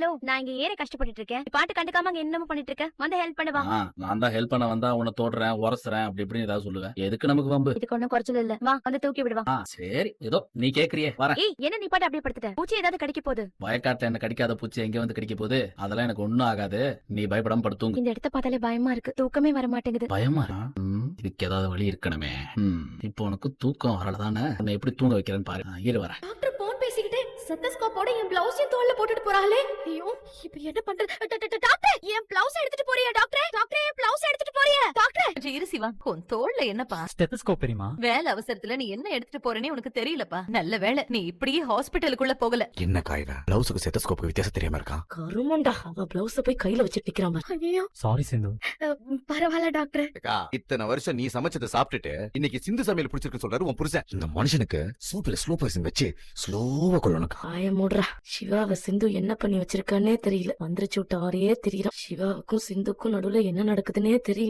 Hello, நான் இங்க ஏற கஷ்டப்பட்டுட்டு இருக்கேன். பாட்டு கண்டுக்காம அங்க என்னமோ பண்ணிட்டு இருக்க. வந்து ஹெல்ப் பண்ணவா? நான் தான் ஹெல்ப் பண்ண வந்தா உன்னை தோடுறேன் உரசுறேன் அப்படி இப்படின்னு ஏதாவது சொல்லுவேன். எதுக்கு நமக்கு வம்பு? இதுக்கு ஒண்ணும் குறைச்சல் இல்ல. வா வந்து தூக்கி விடுவா. சரி ஏதோ நீ கேக்குறியே வரேன். ஏய், என்ன நீ பாட்டு அப்படியே படுத்துட்ட? பூச்சி ஏதாவது கடிக்க போகுது. வயக்காட்டுல என்ன கடிக்காத பூச்சி எங்க வந்து கடிக்க போகுது? அதெல்லாம் எனக்கு ஒண்ணும் ஆகாது. நீ பயப்படாம படுத்துங்க. இந்த இடத்த பார்த்தாலே பயமா இருக்கு. தூக்கமே வர மாட்டேங்குது. பயமா இதுக்கு ஏதாவது வழி இருக்கணுமே. இப்போ உனக்கு தூக்கம் வரலதானே? உன்னை எப்படி தூங்க வைக்கிறேன்னு பாரு. இரு வரேன். டாக்டர் போன் பேசிக்கிட்டே ஸ்டெத்தஸ்கோப்போட என் பிளவுஸையும் தோல்ல போட்டுட்டு போறாளே. ஐயோ, இப்போ என்ன பண்றது? டாக்டர், என் பிளவுஸ் எடுத்துட்டு போறியா? டாக்டர், டாக்டர், என் பிளவுஸ் எடுத்துட்டு போறியா? டாக்டர், இரு சிவா, உன் தோள்ல என்னப்பா? ஸ்டெத்தஸ்கோப் தெரியுமா? வேலை அவசரத்துல நீ என்ன எடுத்துட்டு போறேன்னு உனக்கு தெரியலப்பா. நல்ல வேலை நீ இப்படியே ஹாஸ்பிட்டலுக்குள்ள போகல. என்ன காய்வ பிளவுஸுக்கு ஸ்டெத்தஸ்கோப்புக்கு வித்தியாசம் தெரியாம இருக்கான். கருமண்டா, அவ பிளவுஸ போய் கையில வச்சு நிக்கிறாம. ஐயோ, சாரி சிந்து. பரவாயில்ல டாக்டர். இத்தனை வருஷம் நீ சமைச்சதை சாப்பிட்டுட்டு இன்னைக்கு சிந்து சமையல் பிடிச்சிருக்கு சொல்றாரு உன் புருஷன். இந்த மனுஷனுக்கு சூப்பர் ஸ்லோ பாய்சன் வச்சு ஸ்லோவா கொள்ளணும். ஆய மூடுறா. சிவாவ சிந்து என்ன பண்ணி வச்சிருக்கானே தெரியல. மந்திர சூட்ட ஆறையே தெரியல. சிவாவுக்கும் சிந்துக்கும் நடுவுல என்ன நடக்குதுன்னே தெரியல.